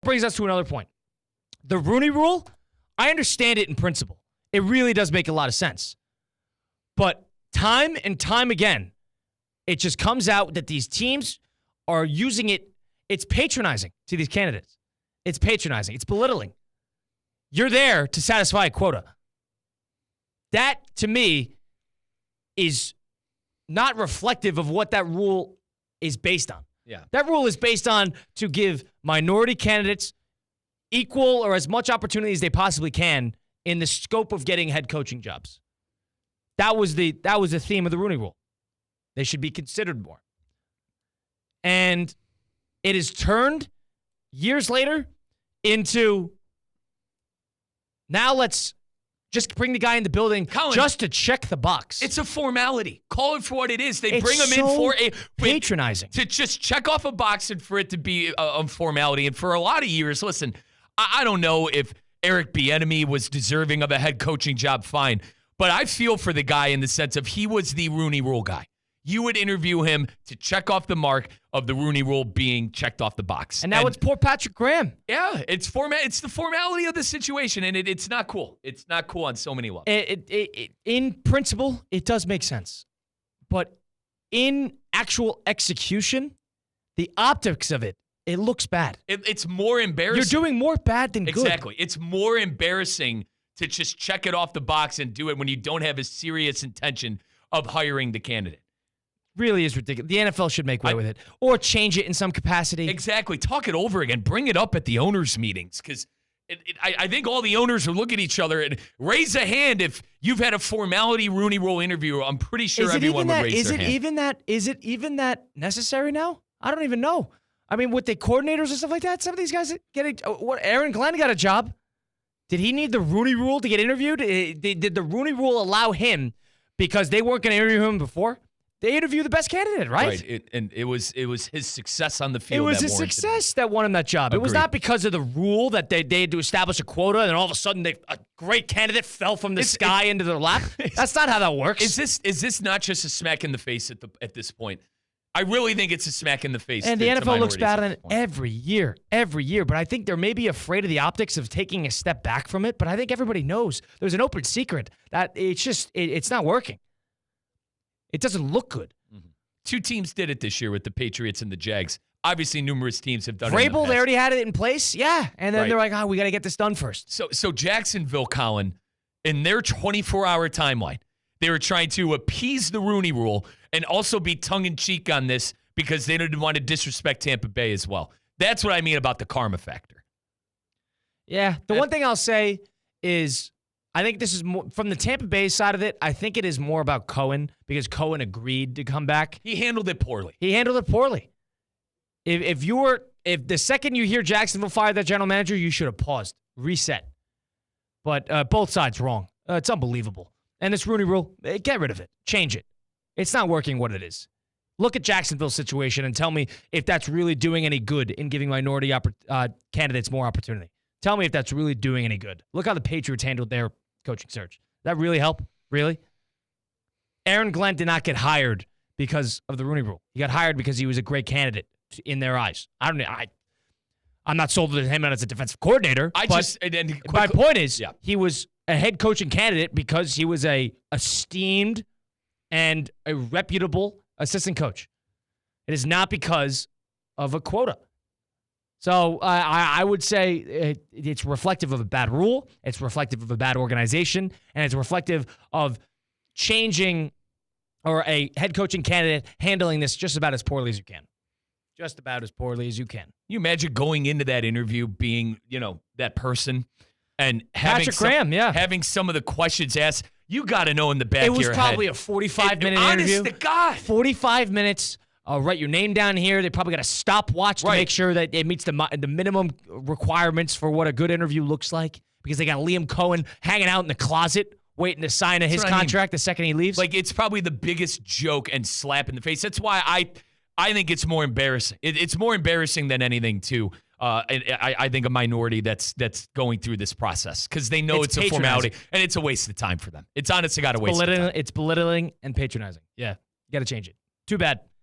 Brings us to another point. The Rooney Rule, I understand it in principle. It really does make a lot of sense. But time and time again, it just comes out that these teams are using it. It's patronizing to these candidates. It's patronizing. It's belittling. You're there to satisfy a quota. That, to me, is not reflective of what that rule is based on. Yeah. That rule is based on to give minority candidates equal or as much opportunity as they possibly can in the scope of getting head coaching jobs. That was the theme of the Rooney Rule. They should be considered more. And it is turned years later into now let's just bring the guy in the building just to check the box. It's a formality. Call it for what it is. They bring him in for patronizing. To just check off a box and for it to be a formality. And for a lot of years, listen, I don't know if Eric Bieniemy was deserving of a head coaching job, fine. But I feel for the guy in the sense of he was the Rooney Rule guy. You would interview him to check off the mark of the Rooney Rule being checked off the box. And now it's poor Patrick Graham. Yeah, it's the formality of the situation, and it's not cool. It's not cool on so many levels. In principle, it does make sense. But in actual execution, the optics of it looks bad. It's more embarrassing. You're doing more bad than good. Exactly. It's more embarrassing to just check it off the box and do it when you don't have a serious intention of hiring the candidate. Really is ridiculous. The NFL should make way with it or change it in some capacity. Exactly. Talk it over again. Bring it up at the owners' meetings because I think all the owners will look at each other and raise a hand if you've had a formality Rooney Rule interview. I'm pretty sure everyone would raise their hand. Is it even that necessary now? I don't even know. I mean, with the coordinators and stuff like that, some of these guys Aaron Glenn got a job. Did he need the Rooney Rule to get interviewed? Did the Rooney Rule allow him because they weren't going to interview him before? They interview the best candidate, right? Right. It was his success on the field. It was his success that won him that job. Agreed. It was not because of the rule that they had to establish a quota, and then all of a sudden a great candidate fell from the sky into their lap. That's not how that works. Is this not just a smack in the face at this point? I really think it's a smack in the face. And the NFL looks bad on it every year. But I think they're maybe afraid of the optics of taking a step back from it. But I think everybody knows there's an open secret that it's not working. It doesn't look good. Mm-hmm. Two teams did it this year with the Patriots and the Jags. Obviously, numerous teams have done it. Vrabel, they already had it in place. Yeah. And then they're like, we got to get this done first. So Jacksonville, Colin, in their 24-hour timeline, they were trying to appease the Rooney Rule and also be tongue-in-cheek on this because they didn't want to disrespect Tampa Bay as well. That's what I mean about the karma factor. Yeah. The one thing I'll say is I think this is more from the Tampa Bay side of it. I think it is more about Cohen because Cohen agreed to come back. He handled it poorly. If the second you hear Jacksonville fired that general manager, you should have paused, reset. But both sides wrong. It's unbelievable. And this Rooney Rule, get rid of it. Change it. It's not working what it is. Look at Jacksonville's situation and tell me if that's really doing any good in giving minority candidates more opportunity. Tell me if that's really doing any good. Look how the Patriots handled their coaching search. Did that really help? Really? Aaron Glenn did not get hired because of the Rooney Rule. He got hired because he was a great candidate in their eyes. I'm not sold on him as a defensive coordinator. My point is, he was a head coaching candidate because he was a esteemed and a reputable assistant coach. It is not because of a quota. So I would say it's reflective of a bad rule, it's reflective of a bad organization, and it's reflective of changing or a head coaching candidate handling this just about as poorly as you can. Just about as poorly as you can. You imagine going into that interview being, that person and having Patrick Graham, having some of the questions asked. You got to know in the back of your head. It was probably a 45-minute interview. Honest to God. 45 minutes. Write your name down here. They probably got a stopwatch to make sure that it meets the minimum requirements for what a good interview looks like because they got Liam Cohen hanging out in the closet waiting to sign his contract the second he leaves. Like, it's probably the biggest joke and slap in the face. That's why I think it's more embarrassing. It's more embarrassing than anything, too. I think a minority that's going through this process because they know it's a formality and it's a waste of time for them. It's honestly got a waste of time. It's belittling and patronizing. Yeah, you got to change it. Too bad.